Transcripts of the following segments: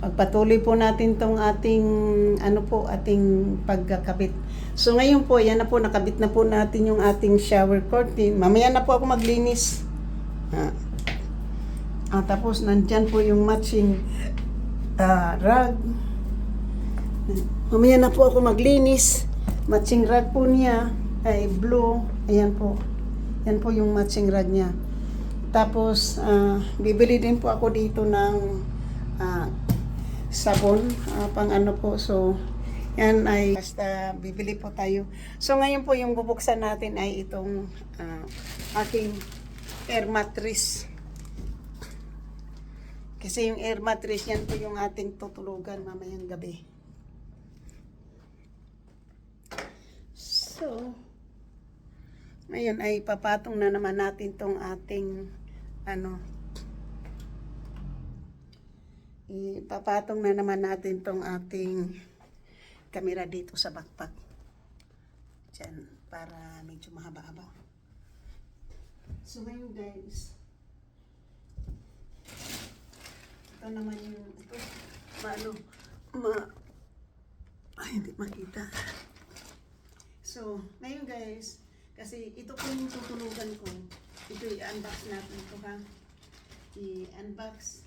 pagpatuloy po natin tong ating ating pagkakabit. So ngayon po, yan na po, nakabit na po natin yung ating shower curtain. Mamaya na po ako maglinis. Tapos nandyan po yung matching rug. Mamaya na po ako maglinis. Matching rug po niya ay blue. Ayan po. Yan po yung matching rug niya. Tapos bibili din po ako dito ng sabon, pang po. So yan ay basta bibili po tayo. So ngayon po yung bubuksan natin ay itong aking air mattress. Kasi yung air mattress yan po yung ating tutulugan mamayang gabi. So ngayon ay papatong na naman natin tong ating ipapatong na naman natin tong ating camera dito sa backpack. Diyan, para medyo mahaba-haba. So ngayon guys, ito naman yung hindi makita. So ngayon guys, kasi ito po yung tutulugan ko. Ito i-unbox natin ito ha. I-unbox.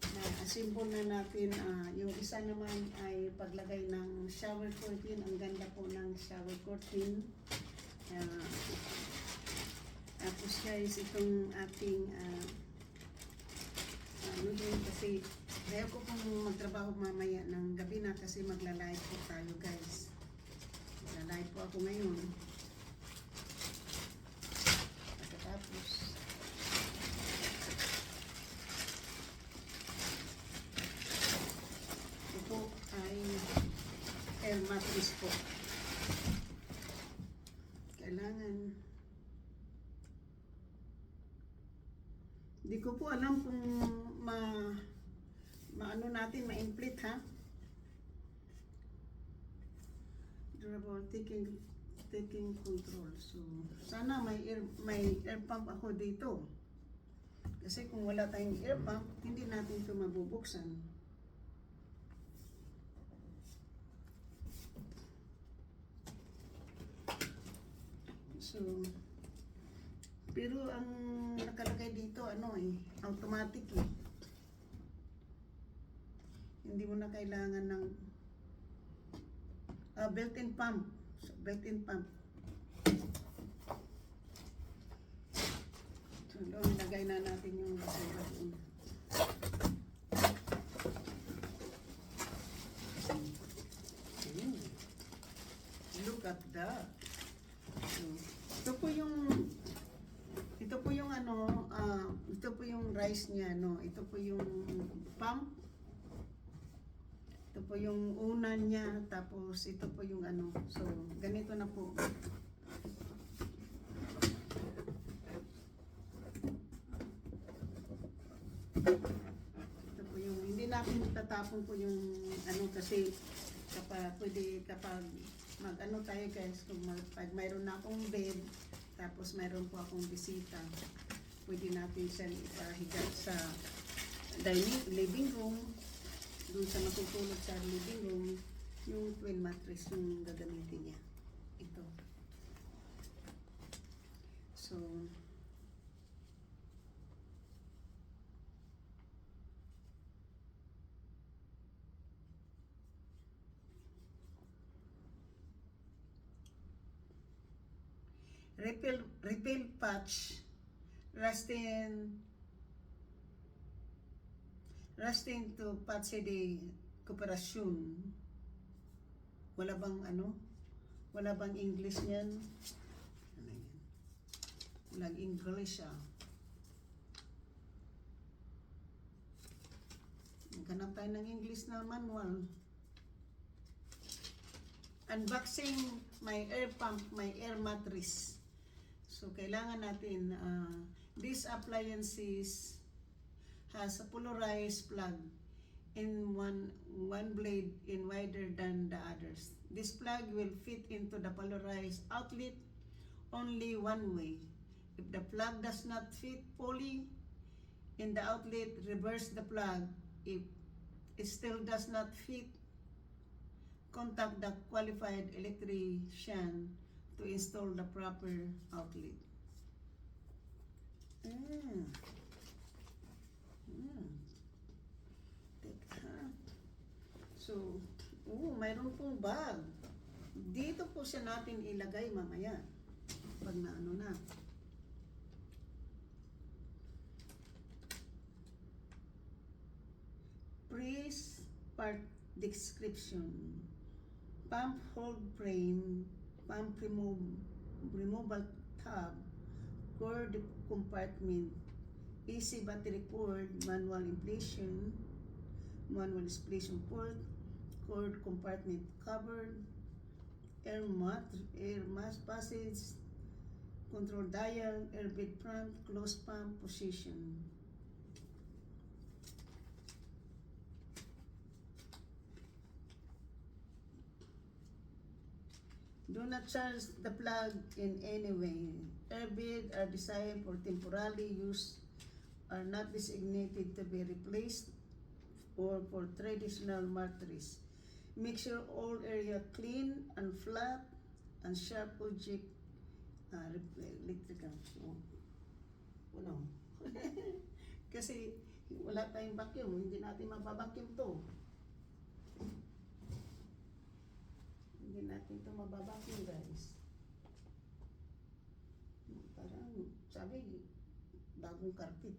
Na-assemble na natin. Yung isa naman ay paglagay ng shower curtain. Ang ganda po ng shower curtain. Tapos guys, itong ating kasi dahil ko pong magtrabaho mamaya ng gabi na kasi magla-live po tayo guys. Magla-live po ako ngayon. Tapos ito ay air mattress po. Kailangan di ko po alam kung maano natin ma-inflate ha. Durable taking control. So sana may air pump ako dito. Kasi kung wala tayong air pump, hindi natin ito mabubuksan. So pero ang nakalagay dito automatic eh. Hindi mo na kailangan ng built-in pump. So, built-in pump. So, ilagay na natin yung basura doon. Look at that. So, ito po yung rice niya, no. Ito po yung pump. Ito po yung unan niya, tapos ito po yung So, ganito na po. Ito po yung, hindi natin tatapon po yung kasi kapag tayo guys, pag mayroon na akong bed, tapos mayroon po akong bisita, pwede natin siya ipahiga sa living room, doon sa matutulog sa living room, yung twin mattress yung gagamitin niya. Ito. So, refill patch resting to patch de kooperasyon. Wala bang English niyan? Walang English Maghanap tayo ng English na manual. Unboxing my air pump, my air mattress. So kailangan natin this appliances has a polarized plug in one blade in wider than the others. This plug will fit into the polarized outlet only one way. If the plug does not fit fully in the outlet, reverse the plug If it still does not fit, contact the qualified electrician to install the proper outlet. Mm. Mm. Teka. So, mayroon pong bag. Dito po siya natin ilagay mamaya. Pag naano na. Praise part description. Pump hold frame, pump removal tab, cord compartment, AC battery cord, manual inflation, manual inflation port, cord compartment covered, air mass passage, control dial, air bed front, close pump position. Do not charge the plug in any way. Air bed are designed for temporary use, are not designated to be replaced or for traditional mattress. Make sure all area clean and flat and sharp object electrical. Ano? Kasi wala tayong vacuum, hindi natin mababacuum to. Hindi natin ito mababacuum, guys. Parang sabi, bagong carpet.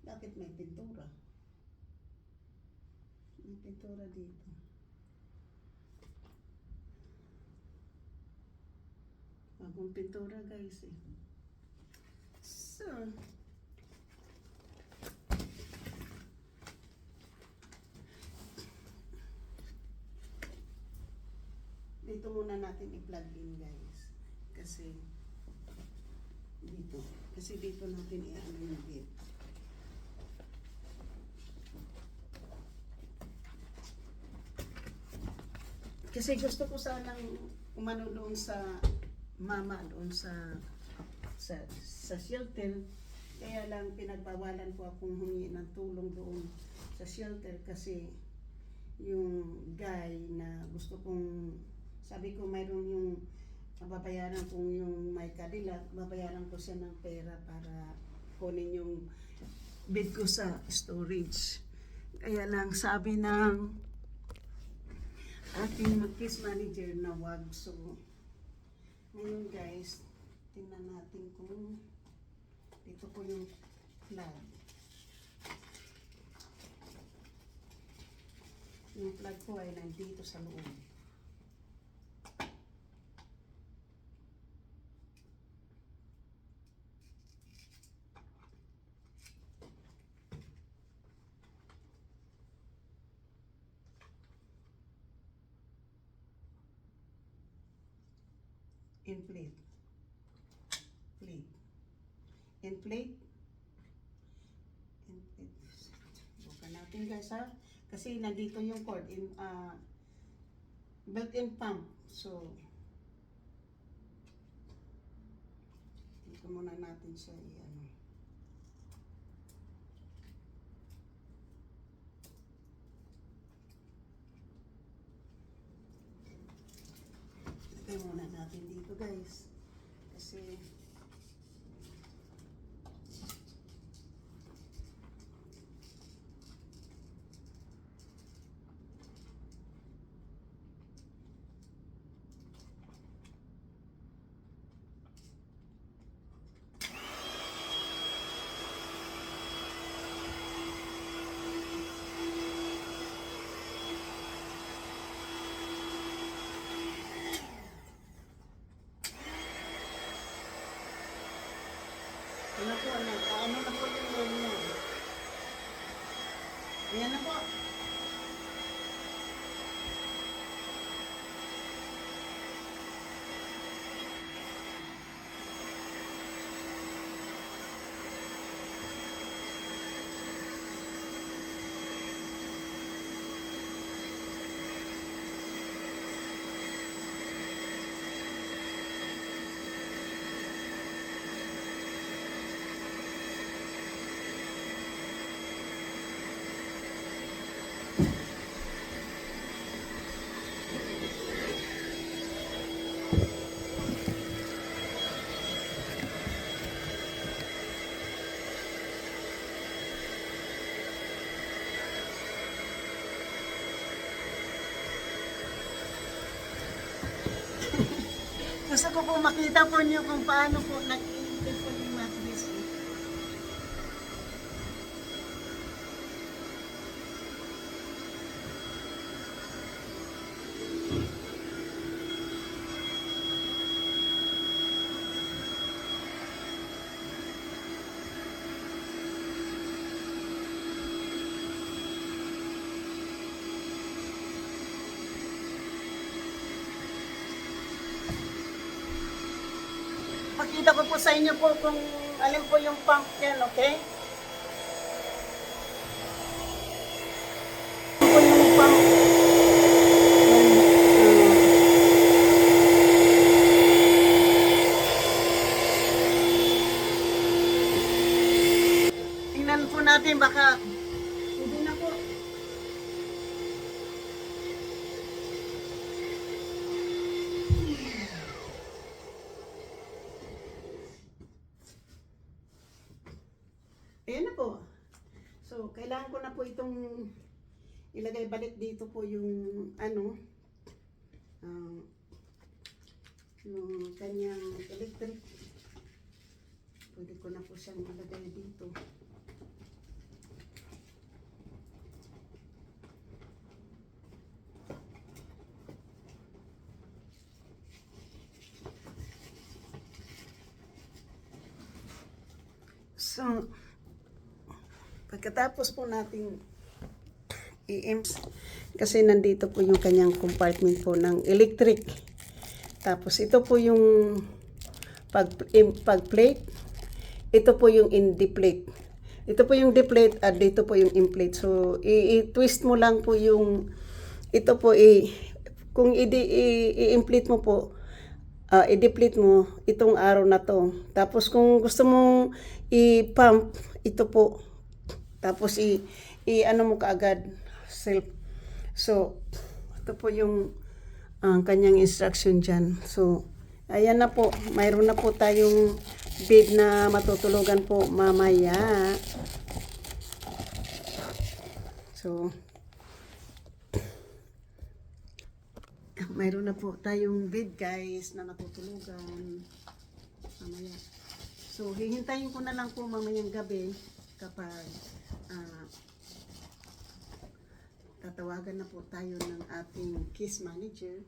Bakit may pintura? May pintura dito. Bagong pintura, guys, eh. So, dito muna natin i-plug in, guys. Kasi dito natin i-ano yung bit. Kasi gusto ko sanang umano doon sa mama, doon sa shelter. Kaya lang pinagbawalan ko akong humingi ng tulong doon sa shelter kasi yung guy na gusto kong, sabi ko mayroon yung babayaran kong yung may Cadillac, babayaran ko siya ng pera para kunin yung bid ko sa storage. Kaya lang sabi ng ating case manager na wag. So, ngayon guys, tingnan natin kung dito po yung plug. Yung plug ko ay nandito sa loob. Inflate. Inflate. Bukan natin guys ha. Kasi nandito yung cord. Built-in pump. So, dito muna natin siya i-ano. Ito muna natin dito guys. Kasi ano po, ano na po yung room niya. Ayan na po. Gusto ko po makita po niyo kung paano po nag-i-implement po yung mattress po. Pakita ko po sa inyo po kung alin po yung pump yan, okay? Ito po yung pump. Tingnan po natin baka hindi na po. Ayan na po. So, kailangan ko na po itong ilagay balik dito po yung ano, yung kanyang electric. Pwede ko na po siyang ilagay dito. So, pagkatapos po nating kasi nandito po yung kanyang compartment po ng electric. Tapos ito po yung pag-plate. Ito po yung in-deplate. Ito po yung deplate at dito po yung in-plate. So, i-twist mo lang po yung ito po kung i-inflate mo po, i-deplete mo itong araw na to. Tapos kung gusto mong i-pump, ito po. Tapos ano mo kaagad self. So, ito po yung kanyang instruction dyan. So, ayan na po. Mayroon na po tayong bed na matutulugan po mamaya. So, mayroon na po tayong bed guys na matutulugan mamaya. So, hihintayin ko na lang po mamayang gabi kapag tatawagan na po tayo ng ating case manager.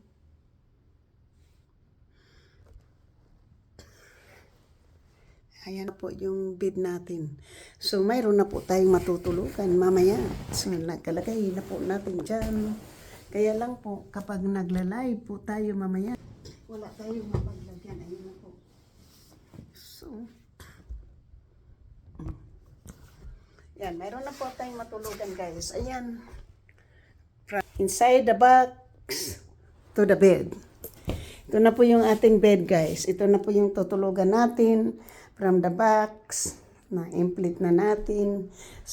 Ayan po yung bed natin. So, mayroon na po tayong matutulugan mamaya. So, nakalagay na po natin dyan. Kaya lang po, kapag nagla-live po tayo mamaya, wala tayong mapaglagyan. Ayun na po. So, yan, mayroon na po tayong matulugan guys. Ayan. From inside the box to the bed. Ito na po yung ating bed guys. Ito na po yung tutulugan natin from the box. Na-implant na natin.